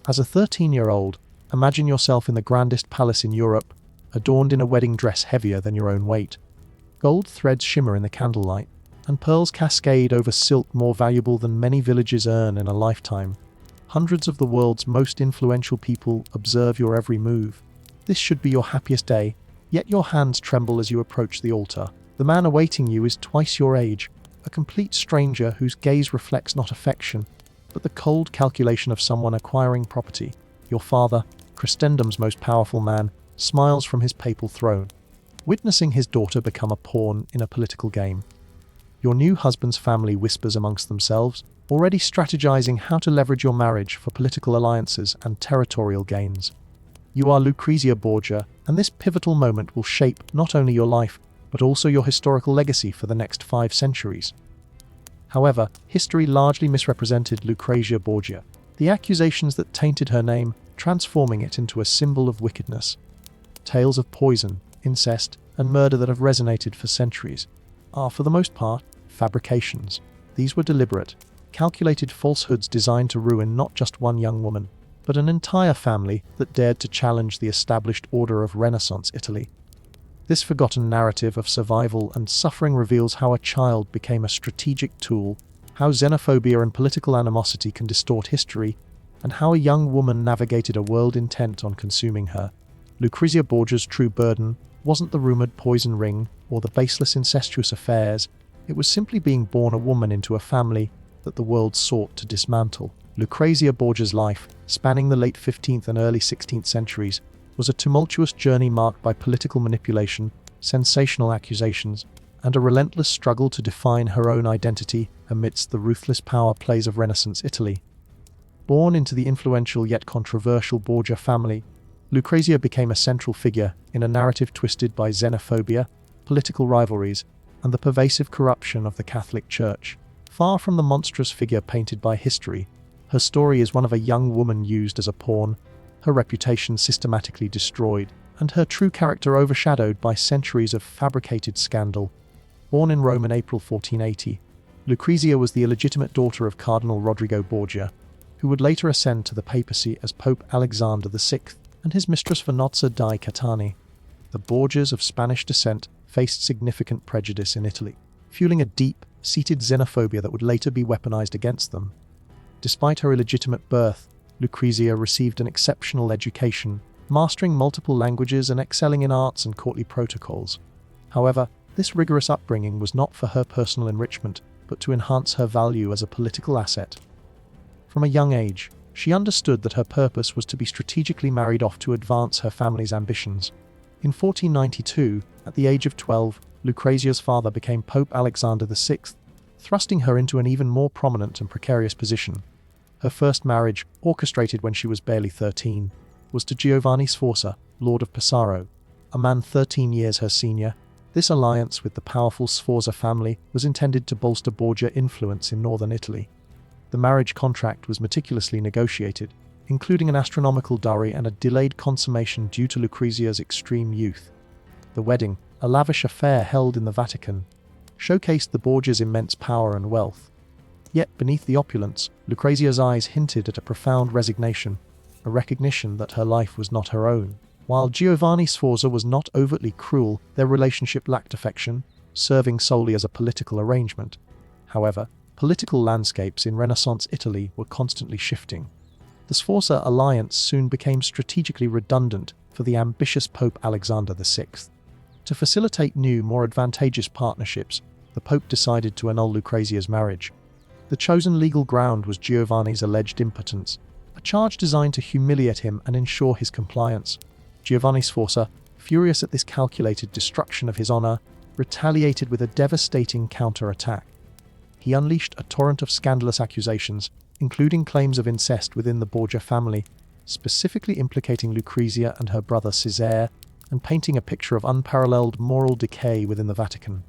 As a 13-year-old, imagine yourself in the grandest palace in Europe, adorned in a wedding dress heavier than your own weight. Gold threads shimmer in the candlelight, and pearls cascade over silk more valuable than many villages earn in a lifetime. Hundreds of the world's most influential people observe your every move. This should be your happiest day, yet your hands tremble as you approach the altar. The man awaiting you is twice your age, a complete stranger whose gaze reflects not affection, but the cold calculation of someone acquiring property. Your father, Christendom's most powerful man, smiles from his papal throne, witnessing his daughter become a pawn in a political game. Your new husband's family whispers amongst themselves, already strategizing how to leverage your marriage for political alliances and territorial gains. You are Lucrezia Borgia, and this pivotal moment will shape not only your life, but also your historical legacy for the next 5 centuries. However, history largely misrepresented Lucrezia Borgia, the accusations that tainted her name, transforming it into a symbol of wickedness. Tales of poison, incest, and murder that have resonated for centuries are, for the most part, fabrications. These were deliberate, calculated falsehoods designed to ruin not just one young woman, but an entire family that dared to challenge the established order of Renaissance Italy. This forgotten narrative of survival and suffering reveals how a child became a strategic tool, how xenophobia and political animosity can distort history, and how a young woman navigated a world intent on consuming her. Lucrezia Borgia's true burden wasn't the rumored poison ring or the baseless incestuous affairs. It was simply being born a woman into a family that the world sought to dismantle. Lucrezia Borgia's life, spanning the late 15th and early 16th centuries, was a tumultuous journey marked by political manipulation, sensational accusations, and a relentless struggle to define her own identity amidst the ruthless power plays of Renaissance Italy. Born into the influential yet controversial Borgia family, Lucrezia became a central figure in a narrative twisted by xenophobia, political rivalries, and the pervasive corruption of the Catholic Church. Far from the monstrous figure painted by history, her story is one of a young woman used as a pawn, her reputation systematically destroyed, and her true character overshadowed by centuries of fabricated scandal. Born in Rome in April 1480, Lucrezia was the illegitimate daughter of Cardinal Rodrigo Borgia, who would later ascend to the papacy as Pope Alexander VI, and his mistress Vannozza di Catani. The Borgias of Spanish descent faced significant prejudice in Italy, fueling a deep-seated xenophobia that would later be weaponized against them. Despite her illegitimate birth, Lucrezia received an exceptional education, mastering multiple languages and excelling in arts and courtly protocols. However, this rigorous upbringing was not for her personal enrichment, but to enhance her value as a political asset. From a young age, she understood that her purpose was to be strategically married off to advance her family's ambitions. In 1492, at the age of 12, Lucrezia's father became Pope Alexander VI, thrusting her into an even more prominent and precarious position. Her first marriage, orchestrated when she was barely 13, was to Giovanni Sforza, Lord of Pesaro, a man 13 years her senior. This alliance with the powerful Sforza family was intended to bolster Borgia influence in northern Italy. The marriage contract was meticulously negotiated, including an astronomical dowry and a delayed consummation due to Lucrezia's extreme youth. The wedding, a lavish affair held in the Vatican, showcased the Borgias' immense power and wealth. Yet beneath the opulence, Lucrezia's eyes hinted at a profound resignation, a recognition that her life was not her own. While Giovanni Sforza was not overtly cruel, their relationship lacked affection, serving solely as a political arrangement. However, political landscapes in Renaissance Italy were constantly shifting. The Sforza alliance soon became strategically redundant for the ambitious Pope Alexander VI. To facilitate new, more advantageous partnerships, the Pope decided to annul Lucrezia's marriage. The chosen legal ground was Giovanni's alleged impotence, a charge designed to humiliate him and ensure his compliance. Giovanni Sforza, furious at this calculated destruction of his honor, retaliated with a devastating counterattack. He unleashed a torrent of scandalous accusations, including claims of incest within the Borgia family, specifically implicating Lucrezia and her brother Cesare, and painting a picture of unparalleled moral decay within the Vatican.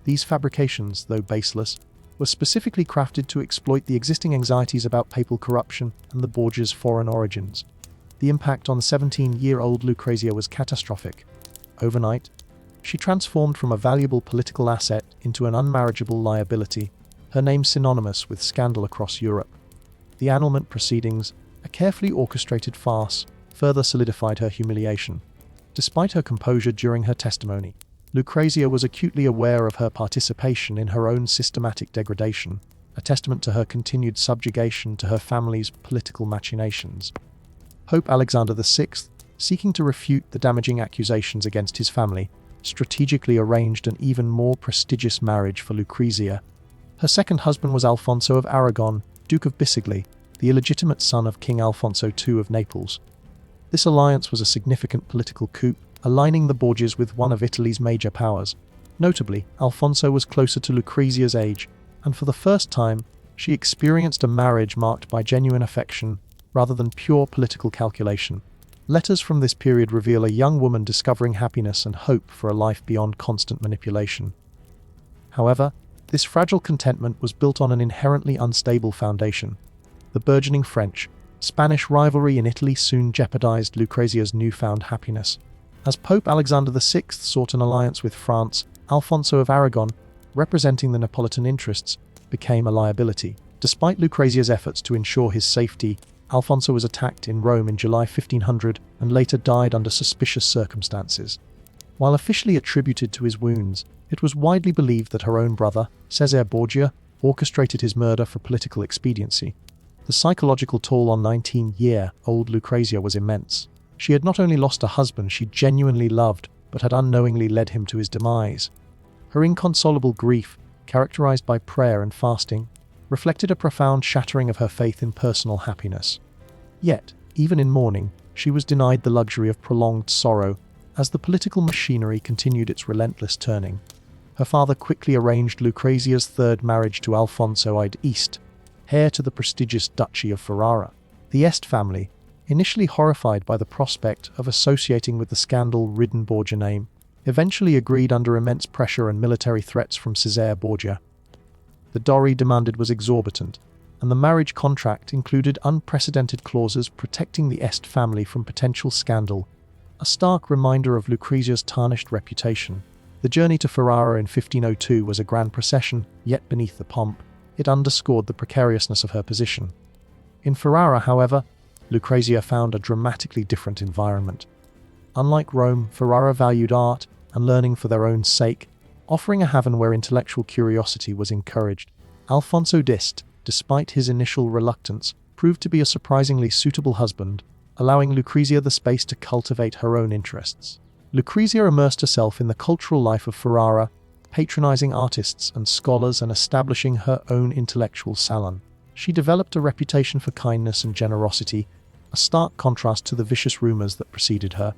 These fabrications, though baseless, were specifically crafted to exploit the existing anxieties about papal corruption and the Borgias' foreign origins. The impact on 17-year-old Lucrezia was catastrophic. Overnight, she transformed from a valuable political asset into an unmarriageable liability, her name synonymous with scandal across Europe. The annulment proceedings, A carefully orchestrated farce further solidified her humiliation. Despite her composure during her testimony, Lucrezia was acutely aware of her participation in her own systematic degradation, a testament to her continued subjugation to her family's political machinations. Pope Alexander VI, seeking to refute the damaging accusations against his family, strategically arranged an even more prestigious marriage for Lucrezia. Her second husband was Alfonso of Aragon, Duke of Bisceglie, the illegitimate son of King Alfonso II of Naples. This alliance was a significant political coup, aligning the Borgias with one of Italy's major powers. Notably, Alfonso was closer to Lucrezia's age, and for the first time, she experienced a marriage marked by genuine affection rather than pure political calculation. Letters from this period reveal a young woman discovering happiness and hope for a life beyond constant manipulation. However, this fragile contentment was built on an inherently unstable foundation. The burgeoning French-Spanish rivalry in Italy soon jeopardized Lucrezia's newfound happiness. As Pope Alexander VI sought an alliance with France, Alfonso of Aragon, representing the Neapolitan interests, became a liability. Despite Lucrezia's efforts to ensure his safety, Alfonso was attacked in Rome in July 1500 and later died under suspicious circumstances. While officially attributed to his wounds, it was widely believed that her own brother, Cesare Borgia, orchestrated his murder for political expediency. The psychological toll on 19-year-old Lucrezia was immense. She had not only lost a husband she genuinely loved, but had unknowingly led him to his demise. Her inconsolable grief, characterized by prayer and fasting, reflected a profound shattering of her faith in personal happiness. Yet, even in mourning, she was denied the luxury of prolonged sorrow, as the political machinery continued its relentless turning. Her father quickly arranged Lucrezia's third marriage to Alfonso I d'Este, heir to the prestigious Duchy of Ferrara. The Este family, initially horrified by the prospect of associating with the scandal-ridden Borgia name, eventually agreed under immense pressure and military threats from Cesare Borgia. The dowry demanded was exorbitant, and the marriage contract included unprecedented clauses protecting the Este family from potential scandal, a stark reminder of Lucrezia's tarnished reputation. The journey to Ferrara in 1502 was a grand procession, yet beneath the pomp, it underscored the precariousness of her position. In Ferrara, however, Lucrezia found a dramatically different environment. Unlike Rome, Ferrara valued art and learning for their own sake, offering a haven where intellectual curiosity was encouraged. Alfonso d'Este, despite his initial reluctance, proved to be a surprisingly suitable husband, allowing Lucrezia the space to cultivate her own interests. Lucrezia immersed herself in the cultural life of Ferrara, patronizing artists and scholars and establishing her own intellectual salon. She developed a reputation for kindness and generosity, a stark contrast to the vicious rumors that preceded her.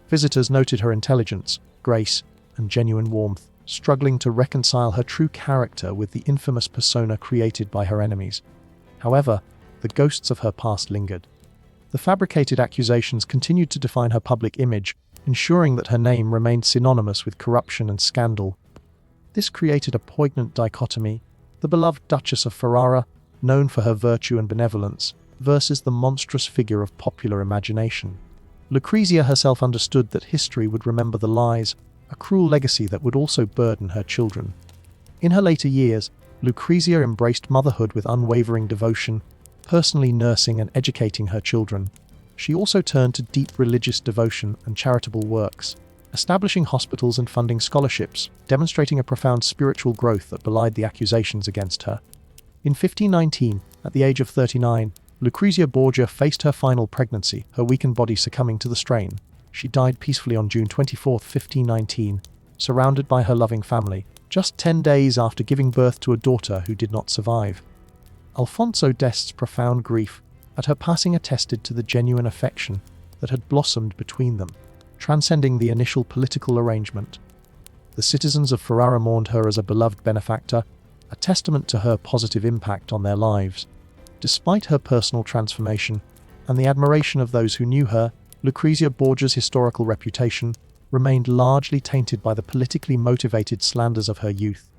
Visitors noted her intelligence, grace, and genuine warmth, struggling to reconcile her true character with the infamous persona created by her enemies. However, the ghosts of her past lingered. The fabricated accusations continued to define her public image, ensuring that her name remained synonymous with corruption and scandal. This created a poignant dichotomy: the beloved Duchess of Ferrara, known for her virtue and benevolence, versus the monstrous figure of popular imagination. Lucrezia herself understood that history would remember the lies, a cruel legacy that would also burden her children. In her later years, Lucrezia embraced motherhood with unwavering devotion, personally nursing and educating her children. She also turned to deep religious devotion and charitable works, establishing hospitals and funding scholarships, demonstrating a profound spiritual growth that belied the accusations against her. In 1519, at the age of 39, Lucrezia Borgia faced her final pregnancy, her weakened body succumbing to the strain. She died peacefully on June 24, 1519, surrounded by her loving family, just 10 days after giving birth to a daughter who did not survive. Alfonso d'Este's profound grief at her passing attested to the genuine affection that had blossomed between them, transcending the initial political arrangement. The citizens of Ferrara mourned her as a beloved benefactor, a testament to her positive impact on their lives. Despite her personal transformation and the admiration of those who knew her, Lucrezia Borgia's historical reputation remained largely tainted by the politically motivated slanders of her youth.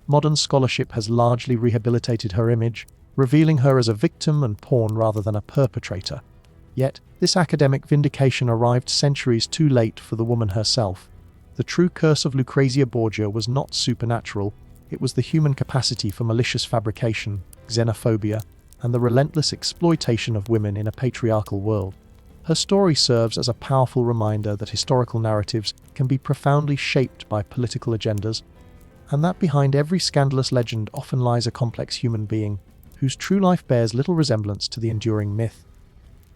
Modern scholarship has largely rehabilitated her image, revealing her as a victim and pawn rather than a perpetrator. Yet, this academic vindication arrived centuries too late for the woman herself. The true curse of Lucrezia Borgia was not supernatural, it was the human capacity for malicious fabrication, xenophobia, and the relentless exploitation of women in a patriarchal world. Her story serves as a powerful reminder that historical narratives can be profoundly shaped by political agendas, and that behind every scandalous legend often lies a complex human being whose true life bears little resemblance to the enduring myth.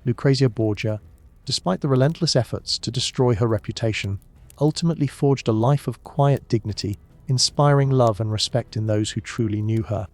Lucrezia Borgia, despite the relentless efforts to destroy her reputation, ultimately forged a life of quiet dignity, inspiring love and respect in those who truly knew her.